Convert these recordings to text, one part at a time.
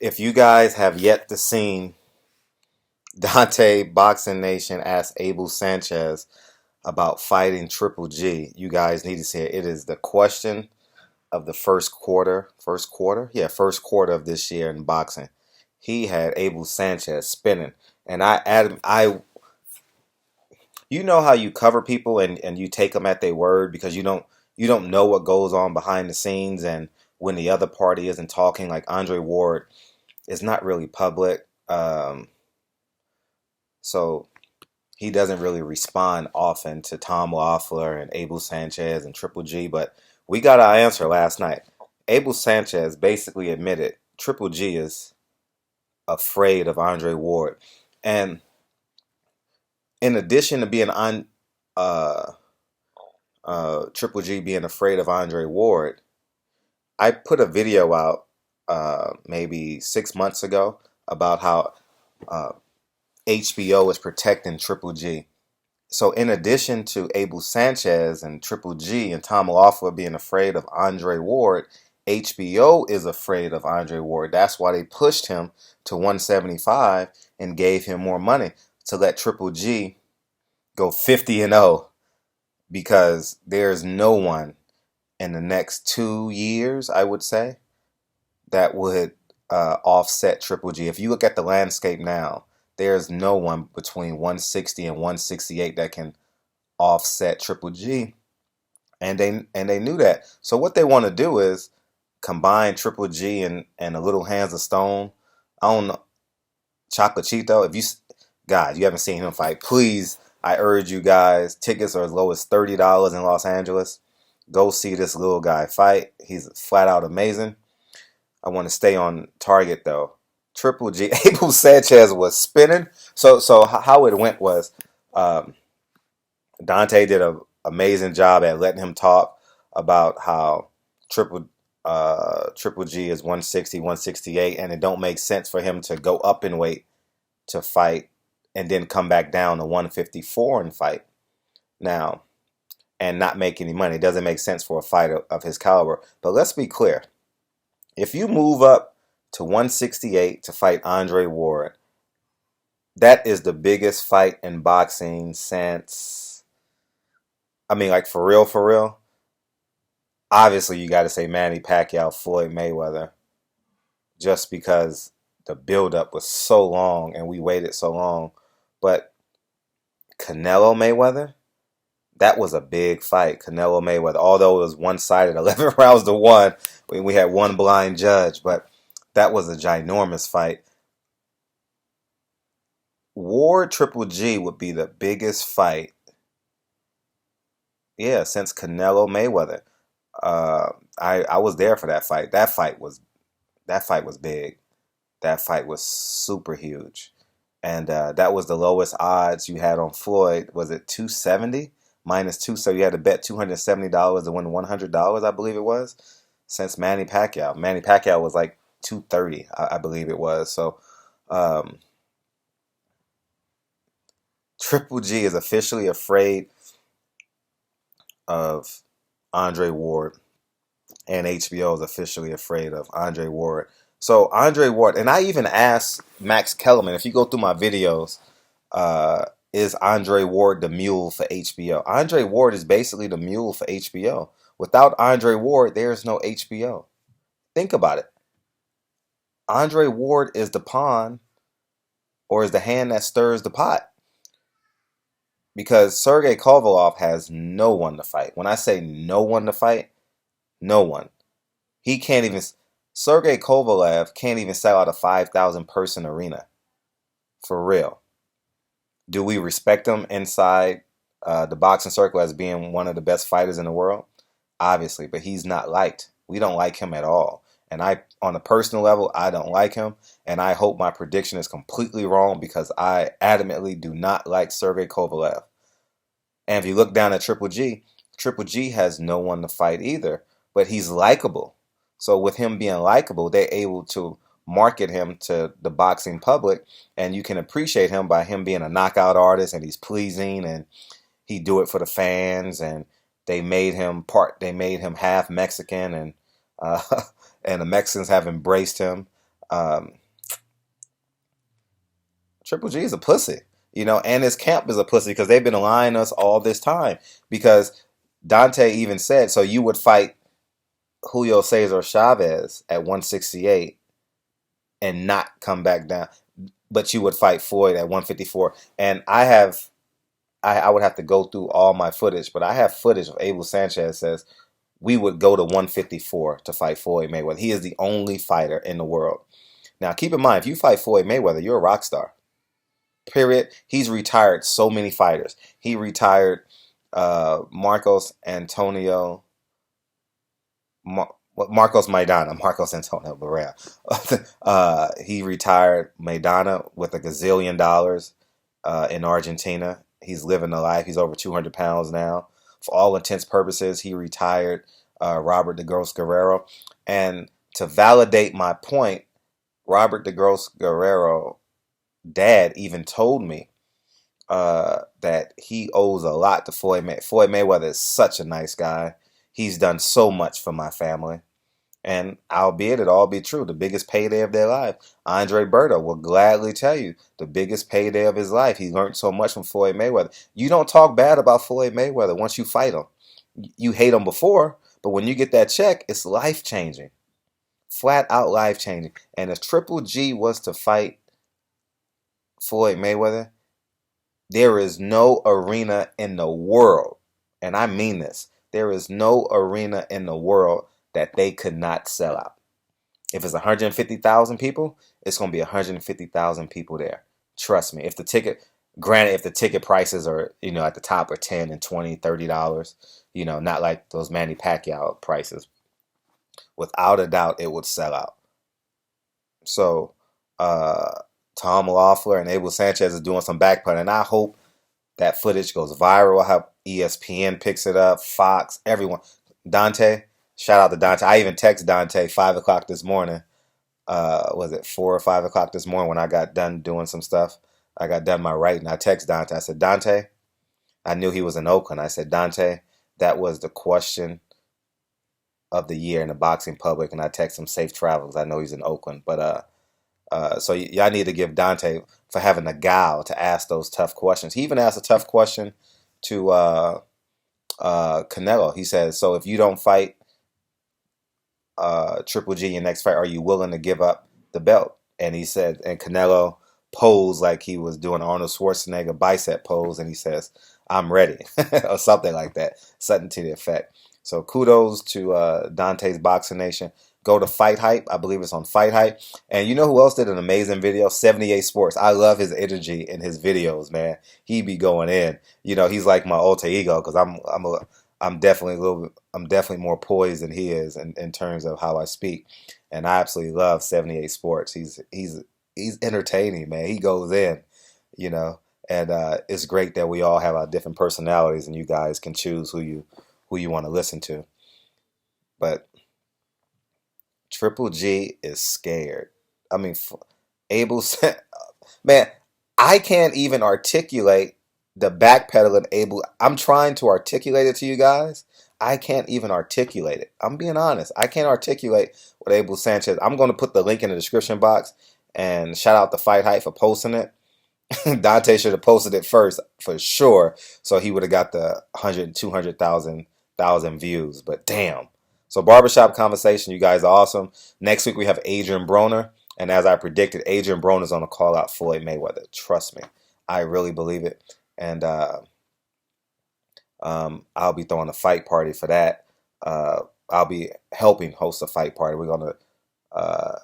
If you guys have yet to seen Dante Boxing Nation ask Abel Sanchez about fighting Triple G, you guys need to see it. It is the question of the first quarter. First quarter? Yeah, first quarter of this year in boxing. He had Abel Sanchez spinning. And I added, you know how you cover people and you take them at their word because you don't know what goes on behind the scenes, and when the other party isn't talking, like Andre Ward is not really public. So he doesn't really respond often to Tom Loeffler and Abel Sanchez and Triple G, but we got our answer last night. Abel Sanchez basically admitted Triple G is afraid of Andre Ward. And in addition to being on Triple G being afraid of Andre Ward, I put a video out maybe 6 months ago about how HBO is protecting Triple G. So in addition to Abel Sanchez and Triple G and Tom Loeffler being afraid of Andre Ward, HBO is afraid of Andre Ward. That's why they pushed him to 175 and gave him more money to let Triple G go 50-0, because there's no one in the next 2 years, I would say, that would offset Triple G. If you look at the landscape now, there's no one between 160 and 168 that can offset Triple G, and they knew that. So what they want to do is combine Triple G and a Little Hands of Stone. I don't know, Chocolatito. If you guys, you haven't seen him fight, please, I urge you guys. Tickets are as low as $30 in Los Angeles. Go see this little guy fight. He's flat out amazing. I want to stay on target though. Triple G, Abel Sanchez was spinning. So how it went was, Dante did an amazing job at letting him talk about how Triple G is 160, 168, and it don't make sense for him to go up in weight to fight and then come back down to 154 and fight now and not make any money. It doesn't make sense for a fighter of his caliber. But let's be clear. If you move up to 168 to fight Andre Ward, that is the biggest fight in boxing since, I mean, like for real. Obviously, you got to say Manny Pacquiao, Floyd Mayweather, just because the buildup was so long and we waited so long. But Canelo Mayweather, that was a big fight. Canelo Mayweather, although it was one-sided, 11 rounds to 1, we had one blind judge, but that was a ginormous fight. Ward Triple G would be the biggest fight, yeah, since Canelo Mayweather. I was there for that fight. That fight was big. That fight was super huge, and that was the lowest odds you had on Floyd. Was it 270 minus two? So you had to bet $270 to win $100, I believe it was, since Manny Pacquiao. Manny Pacquiao was like 230, I believe it was. So Triple G is officially afraid of Andre Ward, and HBO is officially afraid of Andre Ward. So Andre Ward, and I even asked Max Kellerman, if you go through my videos, is Andre Ward the mule for HBO? Andre Ward is basically the mule for HBO. Without Andre Ward, there's no HBO. Think about it. Andre Ward is the pawn, or is the hand that stirs the pot. Because Sergey Kovalev has no one to fight. When I say no one to fight, no one. He can't even... Sergey Kovalev can't even sell out a 5,000 person arena. For real. Do we respect him inside the boxing circle as being one of the best fighters in the world? Obviously, but he's not liked. We don't like him at all. And on a personal level, I don't like him. And I hope my prediction is completely wrong, because I adamantly do not like Sergey Kovalev. And if you look down at Triple G has no one to fight either. But he's likable. So with him being likable, they're able to market him to the boxing public, and you can appreciate him by him being a knockout artist, and he's pleasing, and he do it for the fans, and they made him half Mexican, and and the Mexicans have embraced him. Um, Triple G is a pussy, and his camp is a pussy because they've been lying us all this time. Because Dante even said, so you would fight Julio Cesar Chavez at 168 and not come back down, but you would fight Floyd at 154. And I would have to go through all my footage, but I have footage of Abel Sanchez says we would go to 154 to fight Floyd Mayweather. He is the only fighter in the world. Now, keep in mind, if you fight Floyd Mayweather, you're a rock star. Period. He's retired so many fighters. He retired Marcos Antonio, Marcos Maidana, Marcos Antonio Barrera. He retired Maidana with $1 gazillion in Argentina. He's living a life. He's over 200 pounds now. For all intents purposes, he retired Robert the Gross Guerrero. And to validate my point, Robert the Gross Guerrero dad even told me that he owes a lot to Floyd Mayweather. Floyd Mayweather is such a nice guy. He's done so much for my family. And albeit it all be true, the biggest payday of their life. Andre Berto will gladly tell you the biggest payday of his life. He learned so much from Floyd Mayweather. You don't talk bad about Floyd Mayweather once you fight him. You hate him before, but when you get that check, it's life-changing. Flat out life-changing. And if Triple G was to fight Floyd Mayweather, there is no arena in the world, and I mean this, there is no arena in the world that they could not sell out. If it's 150,000 people, it's going to be 150,000 people there. Trust me. If the ticket prices are, at the top are $10 and $20, $30, not like those Manny Pacquiao prices, without a doubt, it would sell out. So, Tom Loeffler and Abel Sanchez is doing some backputting, and I hope that footage goes viral. I hope ESPN picks it up, Fox, everyone. Dante, shout out to Dante. I even text Dante 5 o'clock this morning. Was it 4 or 5 o'clock this morning when I got done doing some stuff? I got done my writing. I text Dante. I said, Dante, I knew he was in Oakland. I said, Dante, that was the question of the year in the boxing public. And I text him safe travels. I know he's in Oakland, but so y'all need to give Dante for having the gall to ask those tough questions. He even asked a tough question to Canelo. He says, so if you don't fight Triple G in your next fight, are you willing to give up the belt? And he said, and Canelo posed like he was doing Arnold Schwarzenegger bicep pose, and he says, I'm ready, or something like that, something to the effect. So kudos to Dante's Boxing Nation. Go to Fight Hype. I believe it's on Fight Hype. And you know who else did an amazing video? 78 Sports. I love his energy in his videos, man. He be going in. He's like my alter ego because I'm definitely more poised than he is in terms of how I speak. And I absolutely love 78 Sports. He's entertaining, man. He goes in, and it's great that we all have our different personalities and you guys can choose who you want to listen to. But Triple G is scared. I mean, Abel said, man, I can't even articulate the backpedaling Abel. I'm trying to articulate it to you guys. I can't even articulate it. I'm being honest. I can't articulate what Abel Sanchez. I'm going to put the link in the description box and shout out to Fight Hype for posting it. Dante should have posted it first for sure, so he would have got the 100, 200,000 views. But damn. So Barbershop Conversation, you guys are awesome. Next week we have Adrian Broner. And as I predicted, Adrian Broner is going to call out Floyd Mayweather. Trust me. I really believe it. And I'll be throwing a fight party for that. I'll be helping host a fight party. We're going to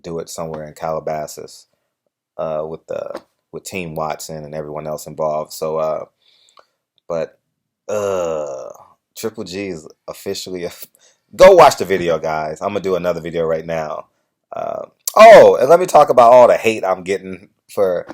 do it somewhere in Calabasas with Team Watson and everyone else involved. So, Triple G is officially go watch the video, guys. I'm gonna do another video right now. And let me talk about all the hate I'm getting for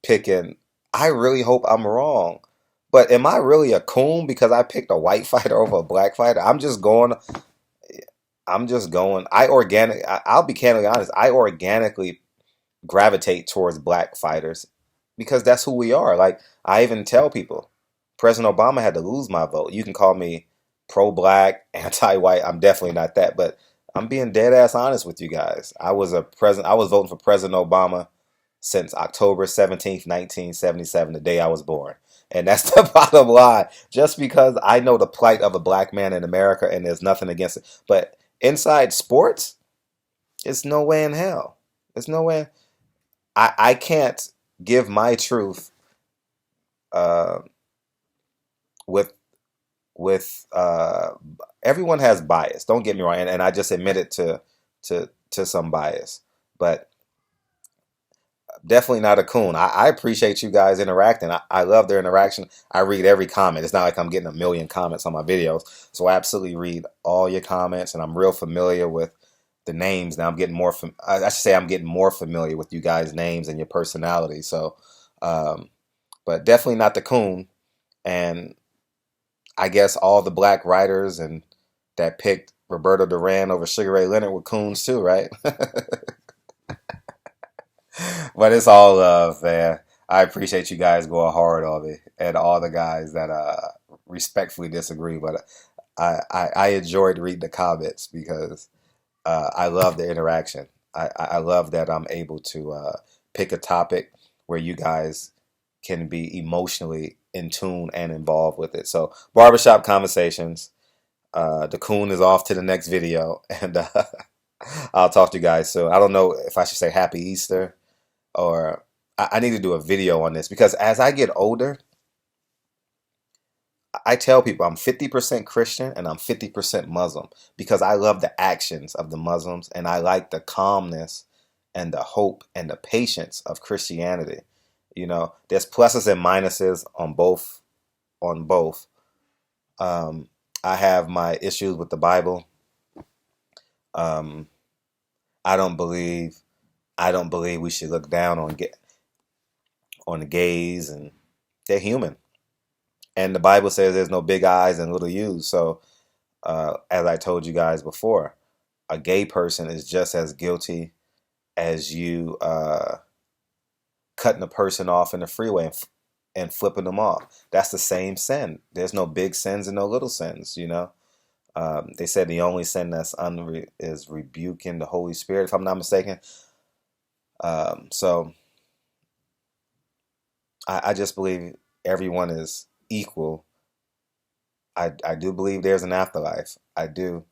picking. I really hope I'm wrong, but am I really a coon because I picked a white fighter over a black fighter? I'll be candidly honest. I organically gravitate towards black fighters because that's who we are. Like, I even tell people, President Obama had to lose my vote. You can call me pro-black, anti-white. I'm definitely not that, but I'm being dead ass honest with you guys. I was voting for President Obama since October 17th, 1977, the day I was born. And that's the bottom line. Just because I know the plight of a black man in America and there's nothing against it. But inside sports, it's no way in hell. There's no way. I can't give my truth uh, with everyone has bias. Don't get me wrong, and I just admitted to some bias, but definitely not a coon. I appreciate you guys interacting. I love their interaction. I read every comment. It's not like I'm getting a million comments on my videos, so I absolutely read all your comments, and I'm real familiar with the names. Now I'm getting more. I should say I'm getting more familiar with you guys' names and your personality. So, but definitely not the coon. And I guess all the black writers and that picked Roberto Duran over Sugar Ray Leonard were coons too, right? But it's all love, man. I appreciate you guys going hard on me and all the guys that respectfully disagree. But I enjoyed reading the comments because I love the interaction. I love that I'm able to pick a topic where you guys can be emotionally in tune and involved with it. So barbershop conversations. The coon is off to the next video, and I'll talk to you guys soon. I don't know if I should say Happy Easter or I need to do a video on this because as I get older, I tell people I'm 50% Christian and I'm 50% Muslim because I love the actions of the Muslims and I like the calmness and the hope and the patience of Christianity. You know, there's pluses and minuses on both. On both, I have my issues with the Bible. Um, I don't believe we should look down on the gays, and they're human. And the Bible says there's no big I's and little U's. So, as I told you guys before, a gay person is just as guilty as you cutting a person off in the freeway and flipping them off. That's the same sin. There's no big sins and no little sins, you know. They said the only sin that's is rebuking the Holy Spirit, if I'm not mistaken. So I just believe everyone is equal. I do believe there's an afterlife. I do.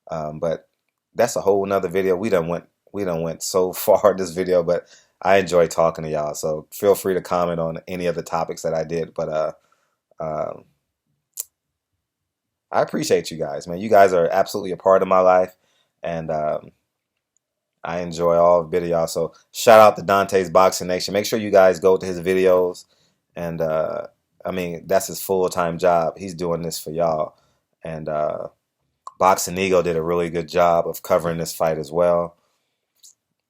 But that's a whole nother video. We done went so far in this video, but I enjoy talking to y'all. So feel free to comment on any of the topics that I did. But I appreciate you guys, man. You guys are absolutely a part of my life, and I enjoy all the videos. So shout out to Dante's Boxing Nation. Make sure you guys go to his videos, and I mean that's his full-time job. He's doing this for y'all, and Boxing Ego did a really good job of covering this fight as well.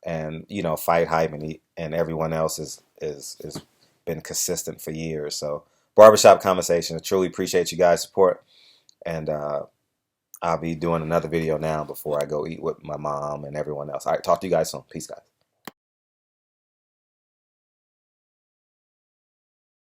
And you know, Fight Hype and everyone else is been consistent for years. So barbershop conversation. I truly appreciate you guys' support, and I'll be doing another video now before I go eat with my mom and everyone else. All right, talk to you guys soon. Peace, guys.